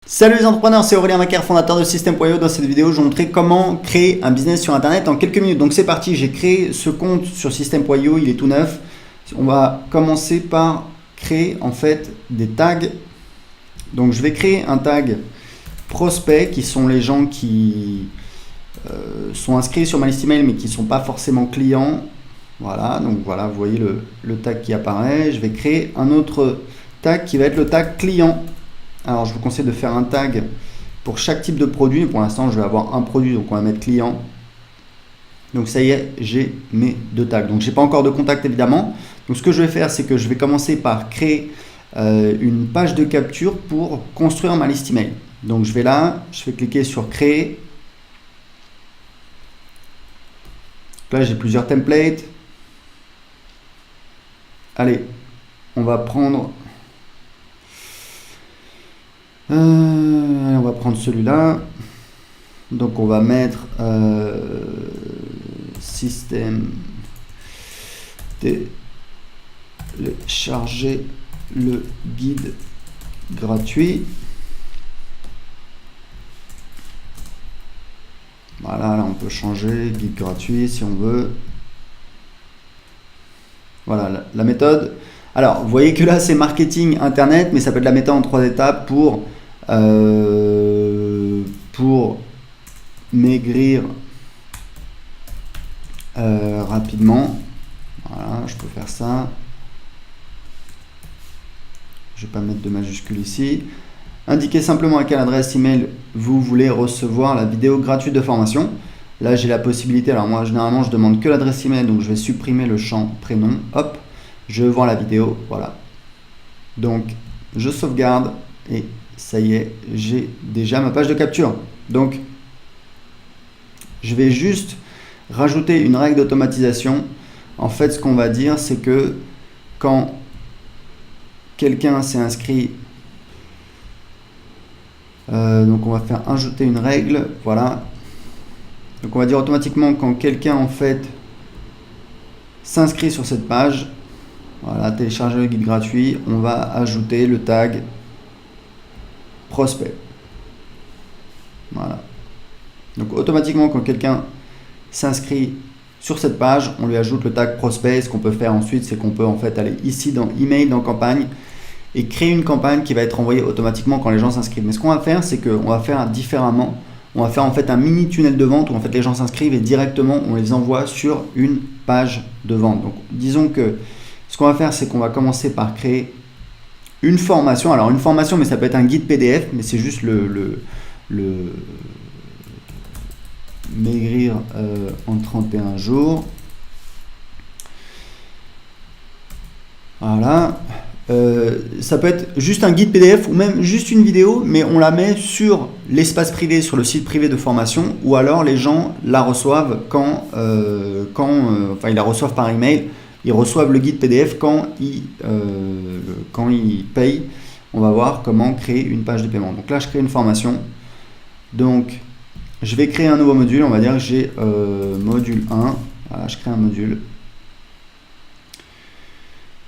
Salut les entrepreneurs, c'est Aurélien Macaire, fondateur de System.io. Dans cette vidéo, je vais vous montrer comment créer un business sur Internet en quelques minutes. Donc c'est parti, j'ai créé ce compte sur System.io, il est tout neuf. On va commencer par créer en fait des tags. Donc je vais créer un tag prospect qui sont les gens qui sont inscrits sur ma liste email mais qui ne sont pas forcément clients. Voilà, donc voilà, vous voyez le tag qui apparaît. Je vais créer un autre tag qui va être le tag client. Alors je vous conseille de faire un tag pour chaque type de produit. Pour l'instant je vais avoir un produit, donc on va mettre client. Donc ça y est, j'ai mes deux tags. Donc je n'ai pas encore de contact évidemment. Donc ce que je vais faire, c'est que je vais commencer par créer une page de capture pour construire ma liste email. Donc je vais là, je vais cliquer sur créer. Là j'ai plusieurs templates. Allez, on va prendre celui-là. Donc on va mettre système télécharger le guide gratuit. Voilà, là on peut changer guide gratuit si on veut. Voilà la méthode. Alors vous voyez que là c'est marketing internet, mais ça peut être la méthode en 3 étapes pour maigrir rapidement. Voilà, je peux faire ça. Je ne vais pas mettre de majuscule ici. Indiquez simplement à quelle adresse email vous voulez recevoir la vidéo gratuite de formation. Là j'ai la possibilité, alors moi généralement je demande que l'adresse email, donc je vais supprimer le champ prénom. Hop, je vais voir la vidéo, voilà. Donc je sauvegarde et ça y est, j'ai déjà ma page de capture. Donc je vais juste rajouter une règle d'automatisation. En fait ce qu'on va dire, c'est que quand quelqu'un s'est inscrit, donc on va faire ajouter une règle, voilà. Donc on va dire automatiquement quand quelqu'un en fait s'inscrit sur cette page, voilà, télécharger le guide gratuit, on va ajouter le tag prospect. Voilà. Donc automatiquement quand quelqu'un s'inscrit sur cette page, on lui ajoute le tag prospect. Ce qu'on peut faire ensuite, c'est qu'on peut en fait aller ici dans email, dans campagne, et créer une campagne qui va être envoyée automatiquement quand les gens s'inscrivent. Mais ce qu'on va faire, c'est qu'on va faire différemment. On va faire en fait un mini tunnel de vente où en fait les gens s'inscrivent et directement on les envoie sur une page de vente. Donc disons que ce qu'on va faire, c'est qu'on va commencer par créer une formation. Alors une formation, mais ça peut être un guide PDF, mais c'est juste le maigrir en 31 jours. Voilà. Ça peut être juste un guide PDF ou même juste une vidéo, mais on la met sur l'espace privé, sur le site privé de formation, ou alors les gens la reçoivent quand ils la reçoivent par email. Ils reçoivent le guide PDF quand ils payent. On va voir comment créer une page de paiement. Donc là, je crée une formation. Donc, je vais créer un nouveau module. On va dire que j'ai module 1. Voilà, je crée un module.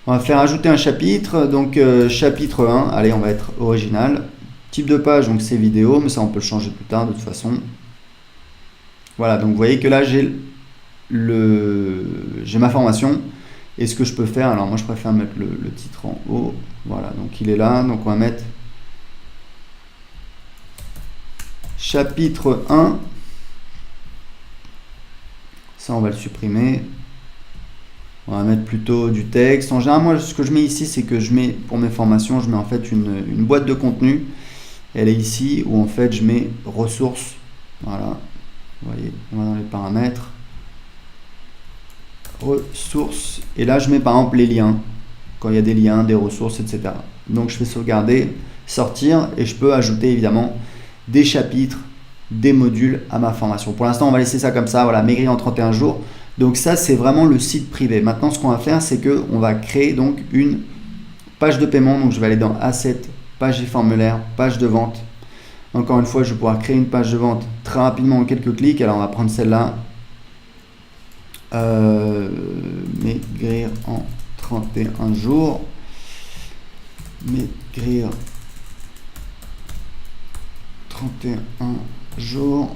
On va faire ajouter un chapitre, donc chapitre 1, allez on va être original. Type de page, donc c'est vidéo, mais ça on peut le changer plus tard de toute façon. Voilà, donc vous voyez que là j'ai ma formation. Et ce que je peux faire, alors moi je préfère mettre le titre en haut. Voilà, donc il est là, donc on va mettre chapitre 1. Ça on va le supprimer. On va mettre plutôt du texte. En général, moi, ce que je mets ici, c'est que je mets, pour mes formations, je mets en fait une boîte de contenu. Elle est ici, où en fait, je mets ressources. Voilà. Vous voyez, on va dans les paramètres. Ressources. Et là, je mets par exemple les liens. Quand il y a des liens, des ressources, etc. Donc, je fais sauvegarder, sortir. Et je peux ajouter, évidemment, des chapitres, des modules à ma formation. Pour l'instant, on va laisser ça comme ça. Voilà, maigrir en 31 jours. Donc ça, c'est vraiment le site privé. Maintenant, ce qu'on va faire, c'est qu'on va créer donc une page de paiement. Donc je vais aller dans Assets, page et formulaire, page de vente. Encore une fois, je vais pouvoir créer une page de vente très rapidement en quelques clics. Alors on va prendre celle-là. Maigrir en 31 jours. Maigrir 31 jours.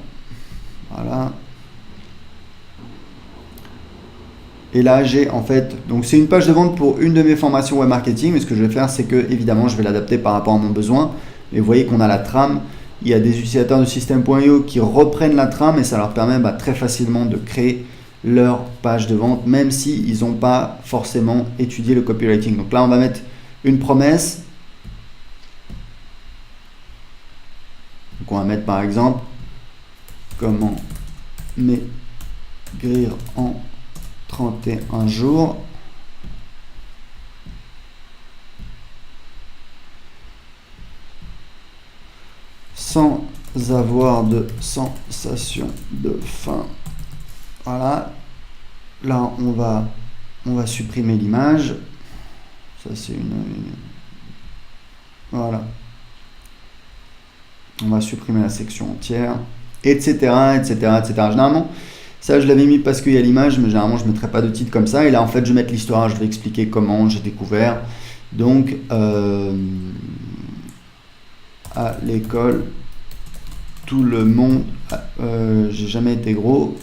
Voilà. Et là, j'ai en fait, donc c'est une page de vente pour une de mes formations web marketing, mais ce que je vais faire, c'est que évidemment, je vais l'adapter par rapport à mon besoin. Et vous voyez qu'on a la trame. Il y a des utilisateurs de System.io qui reprennent la trame et ça leur permet très facilement de créer leur page de vente, même s'ils n'ont pas forcément étudié le copywriting. Donc là, on va mettre une promesse. Donc on va mettre par exemple comment maigrir en 31 jours. Sans avoir de sensation de faim. Voilà. Là, on va supprimer l'image. Ça, c'est Voilà. On va supprimer la section entière, etc., etc., etc. Généralement, ça, je l'avais mis parce qu'il y a l'image, mais généralement, je ne mettrai pas de titre comme ça. Et là, en fait, je vais mettre l'histoire. Je vais expliquer comment j'ai découvert. Donc, à l'école, tout le monde, j'ai jamais été gros.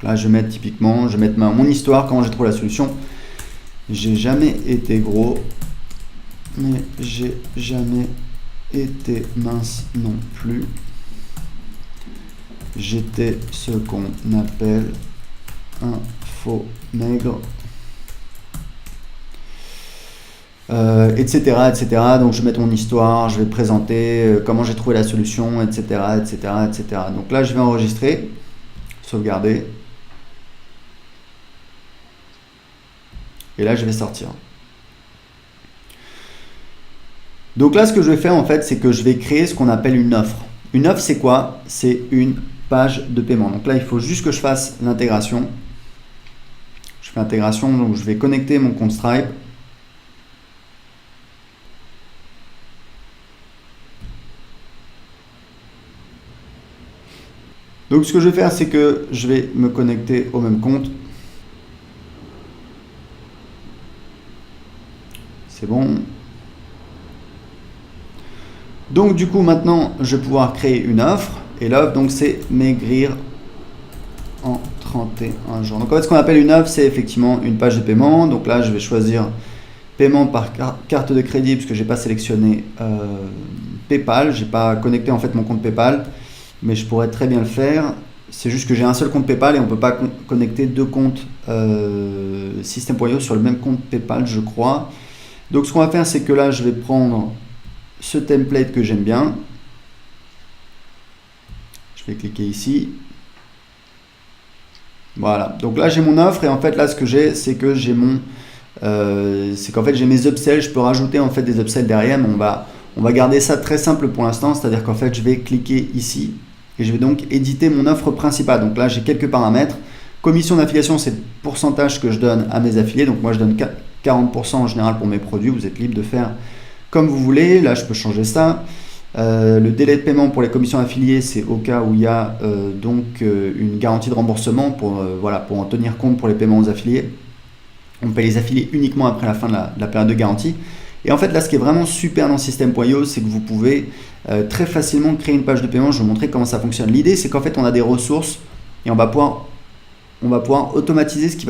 Là, je vais mettre typiquement, je vais mettre mon histoire, comment j'ai trouvé la solution. J'ai jamais été gros, mais j'ai jamais été mince non plus. J'étais ce qu'on appelle un faux maigre. Etc., etc. Donc je vais mettre mon histoire, je vais présenter comment j'ai trouvé la solution, etc., etc., etc. Donc là, je vais enregistrer, sauvegarder. Et là, je vais sortir. Donc là, ce que je vais faire, en fait, c'est que je vais créer ce qu'on appelle une offre. Une offre, c'est quoi? C'est une page de paiement. Donc là, il faut juste que je fasse l'intégration. Je fais l'intégration, donc je vais connecter mon compte Stripe. Donc ce que je vais faire, c'est que je vais me connecter au même compte. C'est bon. Donc du coup, maintenant, je vais pouvoir créer une offre. Et l'offre, donc, c'est maigrir en 31 jours. Donc en fait, ce qu'on appelle une offre, c'est effectivement une page de paiement. Donc là, je vais choisir paiement par carte de crédit, puisque je n'ai pas sélectionné PayPal. Je n'ai pas connecté en fait mon compte PayPal. Mais je pourrais très bien le faire. C'est juste que j'ai un seul compte PayPal et on ne peut pas connecter deux comptes System.io sur le même compte PayPal, je crois. Donc ce qu'on va faire, c'est que là, je vais prendre ce template que j'aime bien. Je vais cliquer ici. Voilà. Donc là, j'ai mon offre et en fait, là, ce que j'ai, c'est que j'ai c'est qu'en fait, j'ai mes upsells. Je peux rajouter en fait des upsells derrière, mais on va garder ça très simple pour l'instant. C'est-à-dire qu'en fait, je vais cliquer ici. Et je vais donc éditer mon offre principale. Donc là, j'ai quelques paramètres. Commission d'affiliation, c'est le pourcentage que je donne à mes affiliés. Donc moi, je donne 40% en général pour mes produits. Vous êtes libre de faire comme vous voulez. Là, je peux changer ça. Le délai de paiement pour les commissions affiliées, c'est au cas où il y a une garantie de remboursement pour en tenir compte pour les paiements aux affiliés. On paie les affiliés uniquement après la fin de la période de garantie. Et en fait, là, ce qui est vraiment super dans System.io, c'est que vous pouvez très facilement créer une page de paiement. Je vais vous montrer comment ça fonctionne. L'idée, c'est qu'en fait, on a des ressources et on va pouvoir automatiser ce qui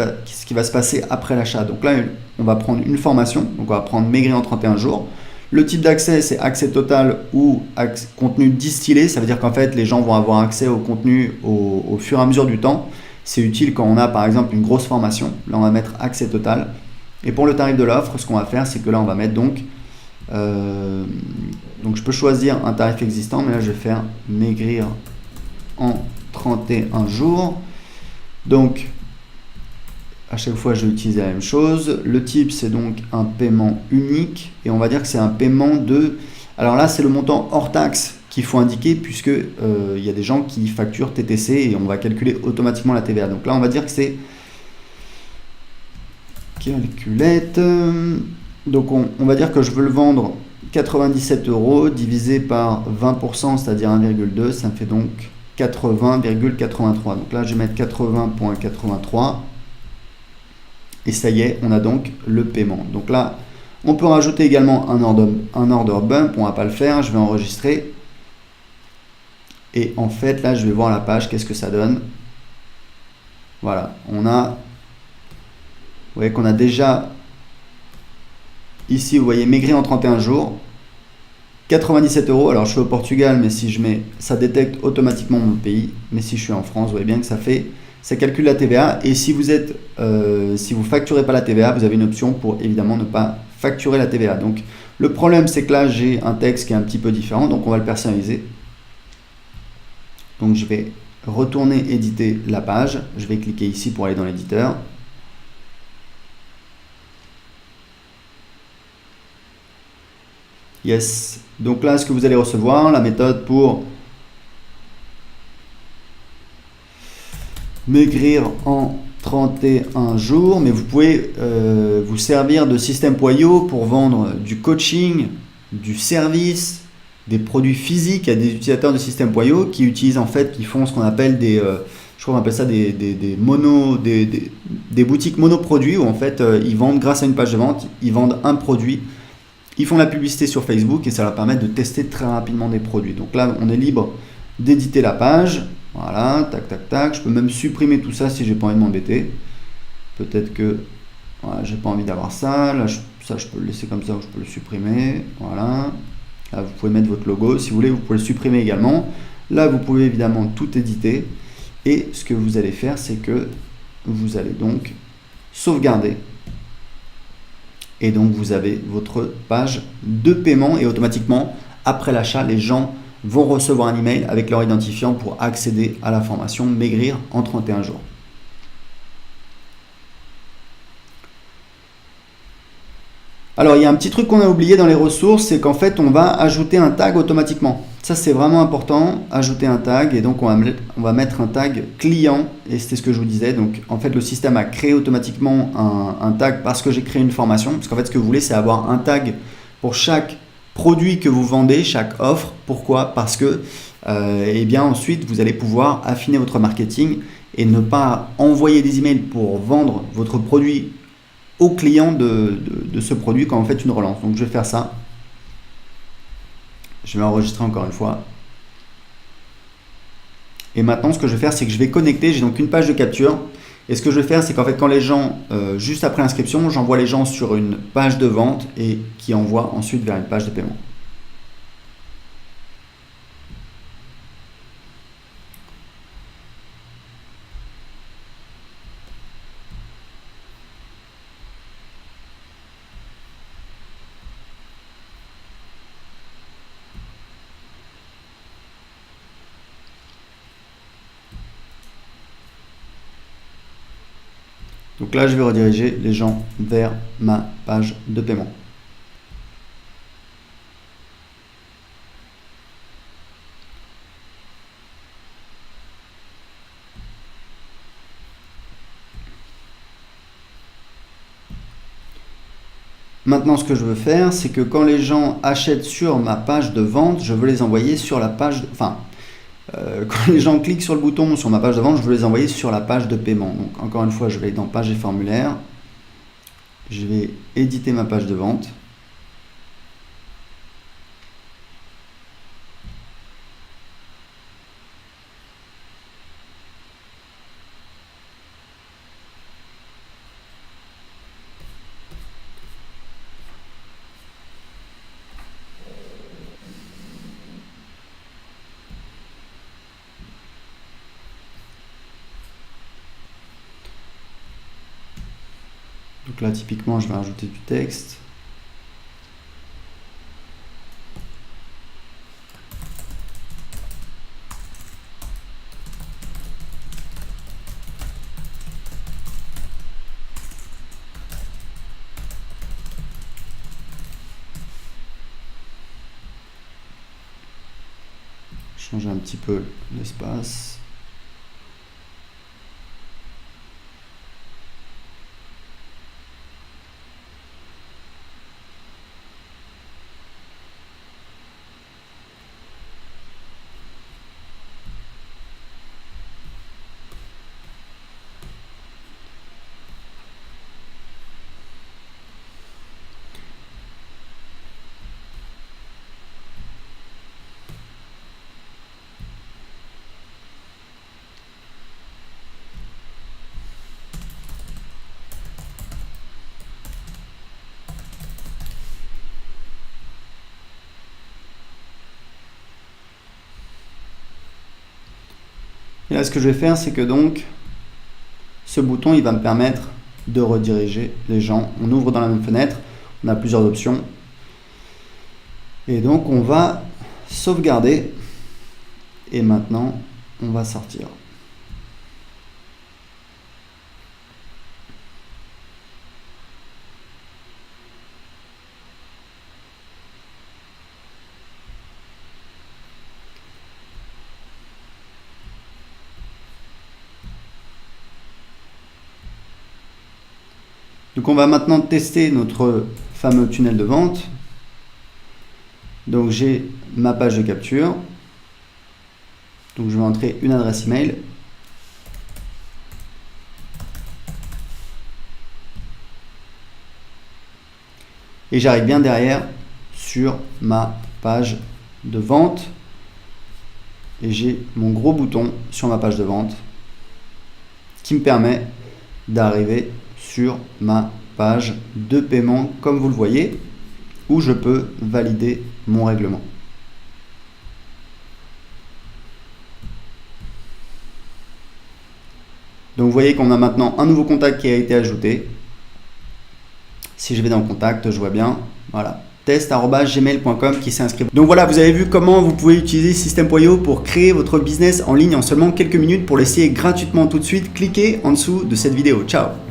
va se passer après l'achat. Donc là, on va prendre une formation. Donc, on va prendre maigrir en 31 jours. Le type d'accès, c'est accès total ou contenu distillé. Ça veut dire qu'en fait, les gens vont avoir accès au contenu au fur et à mesure du temps. C'est utile quand on a, par exemple, une grosse formation. Là, on va mettre accès total. Et pour le tarif de l'offre, ce qu'on va faire, c'est que là, on va mettre donc je peux choisir un tarif existant, mais là, je vais faire maigrir en 31 jours. Donc, à chaque fois, je vais utiliser la même chose. Le type, c'est donc un paiement unique. Et on va dire que c'est un paiement de... Alors là, c'est le montant hors taxe qu'il faut indiquer, puisque il y a des gens qui facturent TTC et on va calculer automatiquement la TVA. Donc là, on va dire que c'est... Calculette. Donc on va dire que je veux le vendre 97 € divisé par 20%, c'est-à-dire 1,2, ça me fait donc 80,83. Donc là, je vais mettre 80,83 et ça y est, on a donc le paiement. Donc là, On peut rajouter également un order bump, on va pas le faire, je vais enregistrer. Et en fait, là, je vais voir la page, qu'est-ce que ça donne. Voilà, on a, vous voyez qu'on a déjà, ici, vous voyez, maigri en 31 jours, 97 €. Alors, je suis au Portugal, mais si je mets, ça détecte automatiquement mon pays. Mais si je suis en France, vous voyez bien que ça calcule la TVA. Et si vous êtes, si vous facturez pas la TVA, vous avez une option pour évidemment ne pas facturer la TVA. Donc, le problème, c'est que là, j'ai un texte qui est un petit peu différent, donc on va le personnaliser. Donc, je vais retourner éditer la page. Je vais cliquer ici pour aller dans l'éditeur. Yes. Donc là, ce que vous allez recevoir, la méthode pour maigrir en 31 jours, mais vous pouvez vous servir de System.io pour vendre du coaching, du service, des produits physiques. Il y a des utilisateurs de System.io qui utilisent en fait, qui font ce qu'on appelle des, je crois qu'on appelle ça des boutiques monoproduits où en fait ils vendent grâce à une page de vente, ils vendent un produit. Ils font la publicité sur Facebook et ça leur permet de tester très rapidement des produits. Donc là, on est libre d'éditer la page. Voilà, tac, tac, tac. Je peux même supprimer tout ça si j'ai pas envie de m'embêter. Peut-être que voilà, j'ai pas envie d'avoir ça. Là, ça, je peux le laisser comme ça ou je peux le supprimer. Voilà. Là, vous pouvez mettre votre logo. Si vous voulez, vous pouvez le supprimer également. Là, vous pouvez évidemment tout éditer. Et ce que vous allez faire, c'est que vous allez donc sauvegarder. Et donc, vous avez votre page de paiement et automatiquement, après l'achat, les gens vont recevoir un email avec leur identifiant pour accéder à la formation Maigrir en 31 jours. Alors, il y a un petit truc qu'on a oublié dans les ressources, c'est qu'en fait, on va ajouter un tag automatiquement. Ça, c'est vraiment important, ajouter un tag. Et donc, on va mettre un tag client. Et c'était ce que je vous disais. Donc, en fait, le système a créé automatiquement un tag parce que j'ai créé une formation. Parce qu'en fait, ce que vous voulez, c'est avoir un tag pour chaque produit que vous vendez, chaque offre. Pourquoi? Parce que, eh bien, ensuite, vous allez pouvoir affiner votre marketing et ne pas envoyer des emails pour vendre votre produit au client de ce produit quand vous faites une relance. Donc je vais faire ça. Je vais enregistrer encore une fois. Et maintenant, ce que je vais faire, c'est que je vais connecter. J'ai donc une page de capture. Et ce que je vais faire, c'est qu'en fait, quand les gens, juste après l'inscription, j'envoie les gens sur une page de vente et qui envoie ensuite vers une page de paiement. Donc là, je vais rediriger les gens vers ma page de paiement. Maintenant, ce que je veux faire, c'est que quand les gens achètent sur ma page de vente, je veux les envoyer sur la page, quand les gens cliquent sur le bouton sur ma page de vente, je veux les envoyer sur la page de paiement. Donc encore une fois, je vais aller dans page et formulaire. Je vais éditer ma page de vente. Donc là, typiquement, je vais rajouter du texte. Changer un petit peu l'espace. Et là, ce que je vais faire, c'est que donc, ce bouton, il va me permettre de rediriger les gens. On ouvre dans la même fenêtre, on a plusieurs options. Et donc, on va sauvegarder. Et maintenant, on va sortir. Donc on va maintenant tester notre fameux tunnel de vente. Donc j'ai ma page de capture. Donc je vais entrer une adresse email. Et j'arrive bien derrière sur ma page de vente. Et j'ai mon gros bouton sur ma page de vente qui me permet d'arriver sur ma page de paiement, comme vous le voyez, où je peux valider mon règlement. Donc vous voyez qu'on a maintenant un nouveau contact qui a été ajouté. Si je vais dans contact, je vois bien, voilà, test@gmail.com qui s'est inscrit. Donc voilà, vous avez vu comment vous pouvez utiliser System.io pour créer votre business en ligne en seulement quelques minutes. Pour l'essayer gratuitement tout de suite, cliquez en dessous de cette vidéo. Ciao!